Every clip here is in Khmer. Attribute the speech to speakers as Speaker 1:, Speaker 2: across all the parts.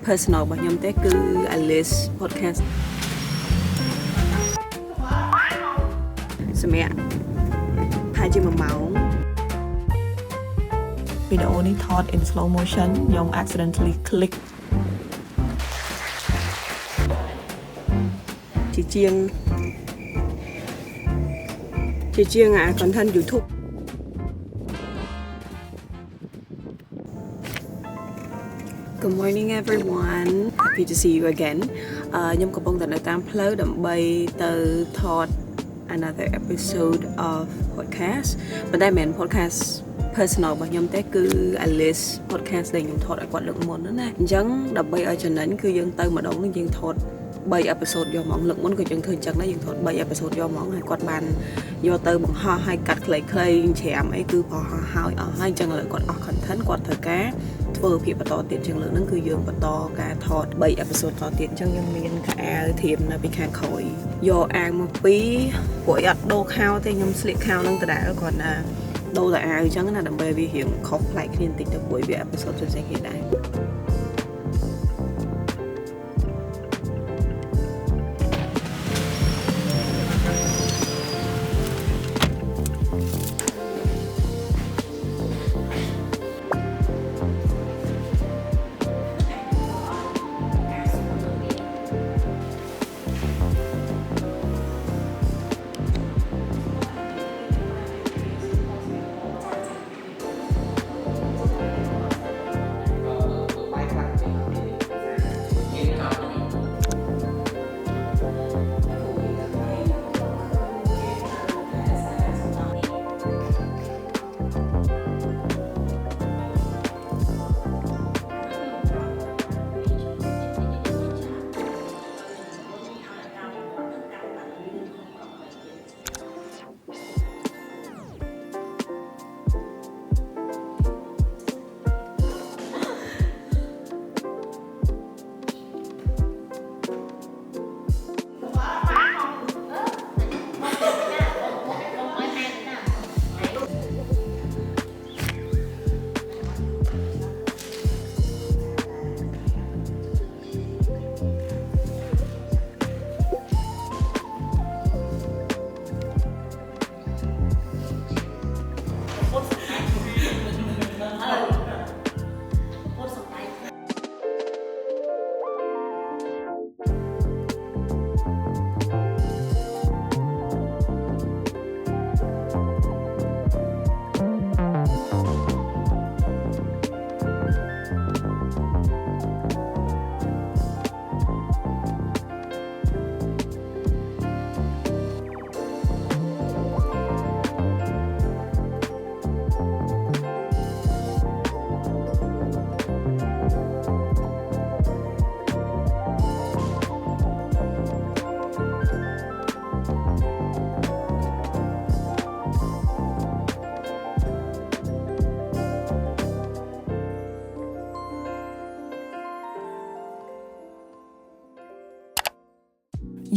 Speaker 1: personal របស់ខ្ញុំទេគឺ Alice podcast សម្រាប់ថាជា1ម៉ោង
Speaker 2: វីដេអូនេះថត in slow motion ខ្ញុំ accidentally click
Speaker 1: ជាជាងcontent YouTube Good morning everyone happy to see you again ខ្ញុំកំពុងតែនៅតាមផ្លូវដើម្បីទៅថត another episode of podcast ប៉ុន្តែមិនមែន podcast personal របស់ខ្ញុំទេគឺ Alice podcast ដែលខ្ញុំថតឲ្យគាត់លើកមុនណាអញ្ចឹងដើម្បីឲ្យចំណេញគឺយើងទៅម្ដងនេះយើងថត3 episode យកមកលើកមុនគឺយើងធ្វើអញ្ចឹងដែរយើងថត3 episode យកមកហើយគាត់បានយកទៅបង្ហោះហើយកាត់ខ្លីៗច្រាមអីគឺបង្ហោះហើយអស់ហើយអញ្ចឹងឥឡូវគាត់អស់ content គាត់ត្រូវការធ្វើភាពបន្តទៀតជាងលើកហ្នឹងគឺយើងបន្តការថត3 episode តទៀតអញ្ចឹងខ្ញុំមានខោអាវធៀបនៅពីខាងក្រោយយកអាវមកពីព្រោះអត់ដូរខោទេខ្ញុំស្លៀកខោហ្នឹងដដែលគាត់ណាដូរតែអាវអញ្ចឹងណាដើម្បីវារៀងខុសប្លែកគ្នាបន្តិចទៅព្រោះវា episode ផ្សេងៗគ្នាដែរ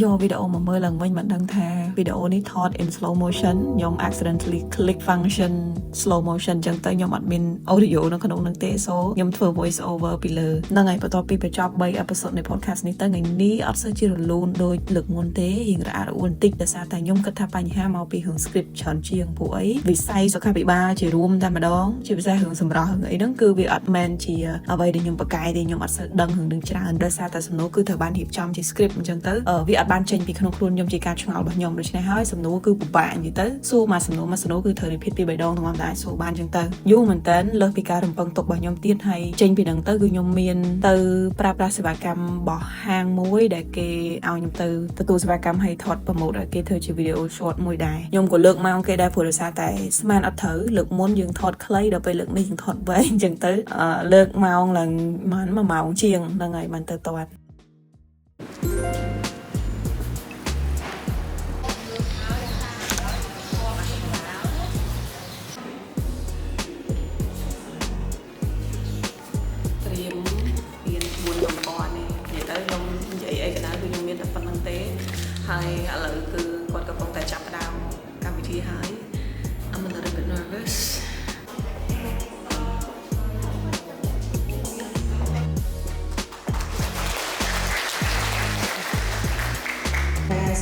Speaker 2: យកវីដេអូមកមើលឡើងវិញមិនដឹងថាវីដេអូនេះថត in slow motion ខ្ញុំ accidentally click function slow motion អញ្ចឹងទៅខ្ញុំអត់មាន audio នៅក្នុងនោះទេ so ខ្ញុំធ្វើ voice over ពីលើហ្នឹងហើយបន្ទាប់ពីបញ្ចប់3 episode នៃ podcast នេះទៅថ្ងៃនេះអត់សូវជារលូនដូចលើកមុនទេរៀងរអាក់រអួលបន្តិចដោយសារតែខ្ញុំគិតថាបញ្ហាមកពីរឿង script ច្រើនជាងព្រោះអីវិស័យសុខាភិបាលជារួមតែម្ដងជាពិសេសរឿងសម្រស់រឿងអីហ្នឹងគឺវាអត់មែនជាអ្វីដែលខ្ញុំបកកាយទេខ្ញុំអត់សូវដឹងរឿងនឹងច្រើនដោយសារតែសំណួរគឺត្រូវបានរៀបចំជា script អញ្ចឹងទៅវាអត់បានចេញពីក្នុងខ្លួនខ្ញុំជាការឆ្ងល់របស់ខ្ញុំដូច្នេះហើយសំណួរគឺពិបាកនិយាយទៅសួរមកសំណួរគឺត្រូវ repeat ពី3ដងទាំងអស់ដែរសួរបានអញ្ចឹងទៅយូរមែនតើលើសពីការរំពឹងទុករបស់ខ្ញុំទៀតហើយចេញពីហ្នឹងទៅគឺខ្ញុំមានទៅប្រើប្រាស់សេវាកម្មរបស់ហាងមួយដែលគេឲ្យខ្ញុំទៅទទួលសេវាកម្មឲ្យថត promote ឲ្យគេធ្វើជា video short មួយដែរខ្ញុំក៏លើកមកគេដែរព្រោះដោយសារតែស្មានអត់ត្រូវលើកមុនយើងថតខ្លីដល់ពេលលើកនេះយើងថតវែងអញ្ចឹងទៅលើកម៉ោងឡើង1ម៉ោងជាងហ្នឹងហើយមិនទៅតត
Speaker 1: ហើយឥឡូវគឺគាត់កំពុងតែចាប់ផ្ដើមកម្មវិធីហើយ I'm a little bit nervous
Speaker 2: អ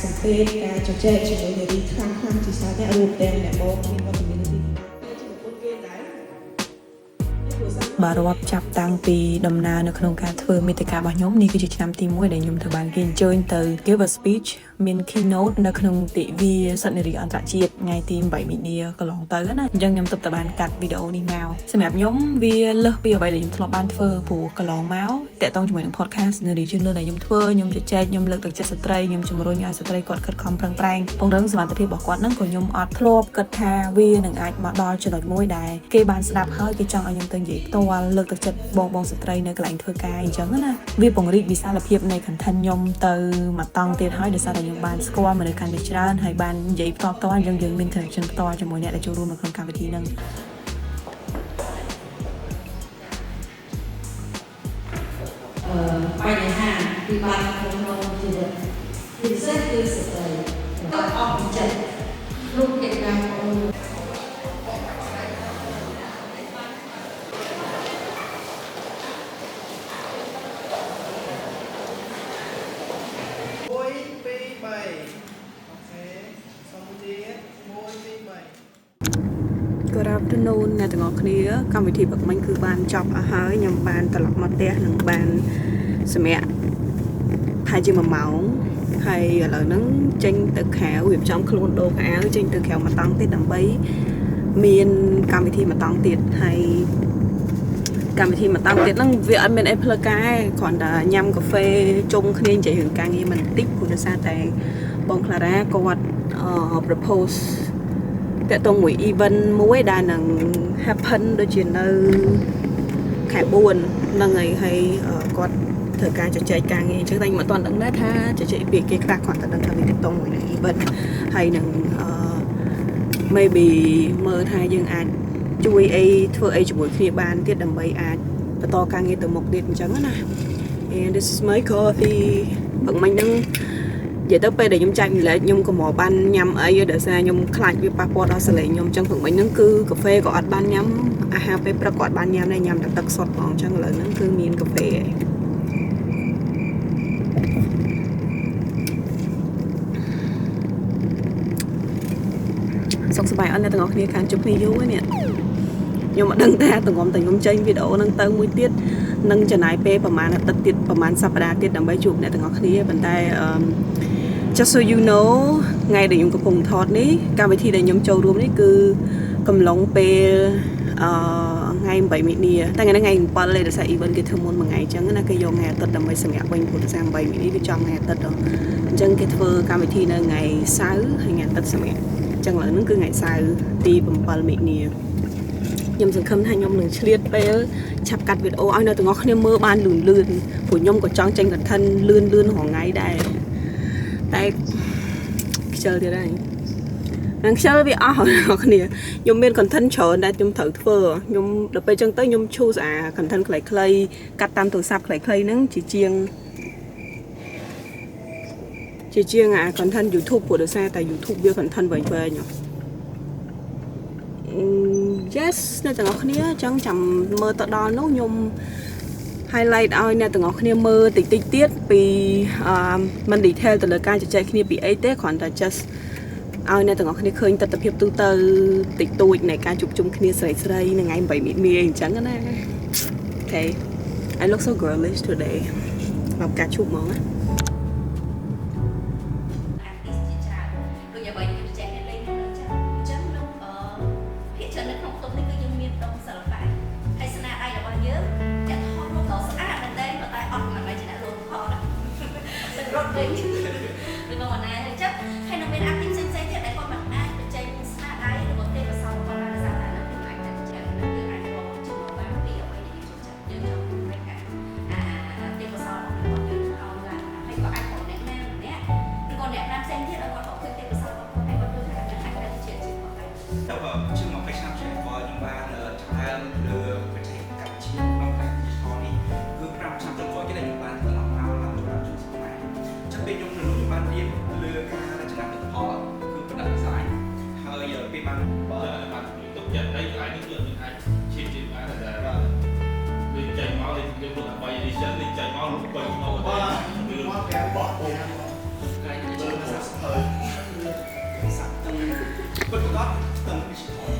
Speaker 2: សំពេចការជជែកជាមួយនារីខ្លាំងជាច្រើនអ្នករួមទាំងអ្នកបងមានវត្តមាននេះបាទរាប់ចាប់តាំងពីដំណើរនៅក្នុងការធ្វើមេតិការបស់ខ្ញុំនេះគឺជាឆ្នាំទី1ដែលខ្ញុំធ្វើបានគេអញ្ជើញទៅ give a speech មាន keynote នៅក្នុងទិវាសិទ្ធិនារីអន្តរជាតិថ្ងៃទី8មីនាកន្លងទៅណាអញ្ចឹងខ្ញុំទើបតែបានកាត់វីដេអូនេះមកសម្រាប់ខ្ញុំវាលើសពីអ្វីដែលខ្ញុំធ្លាប់បានធ្វើព្រោះកន្លងមកតាក់ទងជាមួយនឹង podcast នារីជនលើដែលខ្ញុំធ្វើខ្ញុំជជែកខ្ញុំលើកទឹកចិត្តស្ត្រីខ្ញុំជំរុញឲ្យស្ត្រីគាត់ខិតខំប្រឹងប្រែងពង្រឹងសមត្ថភាពរបស់គាត់ហ្នឹងក៏ខ្ញុំអត់ធ្លាប់គិតថាវានឹងអាចមកដល់ចំណុចមួយដែលគេបានស្ដាប់ហើយគេចង់ឲ្យខ្ញុំទៅនិយាយផ្ទាល់លើកទឹកចិត្តបងស្ត្រីនៅកន្លែងធ្វើការអញ្ចឹងណាវាពង្រីកវិសាលភាពនៃ content ខ្ញុំទៅមកតង់ទៀតហើយដោយសារតែខ្ញុំបានស្គាល់មនុស្សកាន់តែច្រើនហើយបាននិយាយផ្ទាល់អញ្ចឹងយើងមាន connection ផ្ទាល់ជាមួយអ្នកដែលចូលរួមនៅក្នុងកម្មវិធីហ្នឹង
Speaker 3: បញ្ហាពិបាកក្នុងជីវិតពិសេសគឺស្ត្រីต้องអស់ពីចិត្តលោកកិច្ចការអូន
Speaker 1: Good afternoon អ្នកទាំងអស់គ្នាកម្មវិធីបឹកមិញគឺបានចប់អស់ហើយខ្ញុំបានត្រឡប់មកផ្ទះនិងបានសម្រាប់ថាជា1ម៉ោងហើយឥឡូវហ្នឹងចេញទៅក្រៅរៀបចំខ្លួនដូរខោអាវចេញទៅក្រៅមកតង់ទៀតដើម្បីមានកម្មវិធីមកតង់ទៀតហើយកម្មវិធីមកតង់ទៀតហ្នឹងវាអត់មានអីផ្លូវការទេគ្រាន់តែញ៉ាំកាហ្វេជុំគ្នានិយាយរឿងការងារមិនតិចព្រោះដោយសារតែបង Clara គាត់ propose តាក់ទងមួយ event មួយដែលនឹង happen ដូចជានៅខែ4ហ្នឹងហើយគាត់ធ្វើការជជែកការងារអញ្ចឹងតែខ្ញុំអត់ទាន់ដឹងដែរថាជជែកពីគេខ្លះគាត់តែដឹងថាវាតាក់ទងមួយនឹង event ហើយនឹងmaybe មើលថាយើងអាចជួយអីធ្វើអីជាមួយគ្នាបានទៀតដើម្បីអាចបន្តការងារទៅមុខទៀតអញ្ចឹងណា and this is my coffee បងមិញហ្នឹងនិយាយទៅពេលដែលខ្ញុំចែកម្លែកខ្ញុំក៏មកបានញ៉ាំអីដោយសារខ្ញុំខ្លាចវាប៉ះពាល់ដល់សលេងខ្ញុំអញ្ចឹងព្រោះមិញហ្នឹងគឺកាហ្វេក៏អត់បានញ៉ាំអាហារពេលព្រឹកក៏អត់បានញ៉ាំដែរញ៉ាំតែទឹកសុទ្ធហ្មងអញ្ចឹងឥឡូវហ្នឹងគឺមានកាហ្វេសុខសប្បាយអត់អ្នកទាំងអស់គ្នាខាងជុំគ្នាយូរហ្នឹងខ្ញុំអត់ដឹងថាទង្ងំតែខ្ញុំចេញវីដេអូហ្នឹងទៅមួយទៀតនឹងចំណាយពេលប្រហែលអាទិត្យទៀតប្រហែលសប្តាហ៍ទៀតដើម្បីជួបអ្នកទាំងអស់គ្នាប៉ុន្តែjust so you know ថ្ងៃដែលខ្ញុំកំពុងថតនេះកម្មវិធីដែលខ្ញុំចូលរួមនេះគឺកំឡុងពេលថ្ងៃ8មីនាតែថ្ងៃ7លេដោយសារ event គេធ្វើមុនមួយថ្ងៃអញ្ចឹងណាគេយកថ្ងៃអាទិត្យដើម្បីសម្រាប់វិញព្រោះដោយសារ8មីនាវាចំថ្ងៃអាទិត្យអញ្ចឹងគេធ្វើកម្មវិធីនៅថ្ងៃសៅរ៍ហើយថ្ងៃអាទិត្យសម្រាប់អញ្ចឹងឥឡូវហ្នឹងគឺថ្ងៃសៅរ៍ទី7មីនាខ្ញុំសង្ឃឹមថាខ្ញុំនឹងឆ្លៀតពេលឆាប់កាត់វីដេអូឲ្យអ្នកទាំងអស់គ្នាមើលបានលឿនព្រោះខ្ញុំក៏ចង់ចេញ content លឿនរាល់ថ្ងៃដែរតែខ្ជិលទៀតហើយនឹងខ្ជិលវាអស់អ្នកទាំងអស់គ្នាខ្ញុំមាន content ច្រើនដែលខ្ញុំត្រូវធ្វើខ្ញុំដល់ពេលអញ្ចឹងទៅខ្ញុំ choose អា content ខ្លីៗកាត់តាមទូរស័ព្ទខ្លីៗហ្នឹងជាជាងអា content YouTube ព្រោះដោយសារតែ YouTube វា content វែងyes អ្នកទាំងអស់គ្នាអញ្ចឹងចាំមើលទៅដល់នោះខ្ញុំ highlight ឲ្យអ្នកទាំងអស់គ្នាមើលតិចទៀតពីមិន detail ទៅលើការជជែកគ្នាពីអីទេគ្រាន់តែ just ឲ្យអ្នកទាំងអស់គ្នាឃើញទស្សនវិជ្ជាទូទៅតិចតួចនៃការជួបជុំគ្នាស្រីៗនៅថ្ងៃ8មីនាអញ្ចឹងណា Okay I look so girlish today មកការជួបហ្មងណា
Speaker 4: ពិតប្រាកដទាំង digital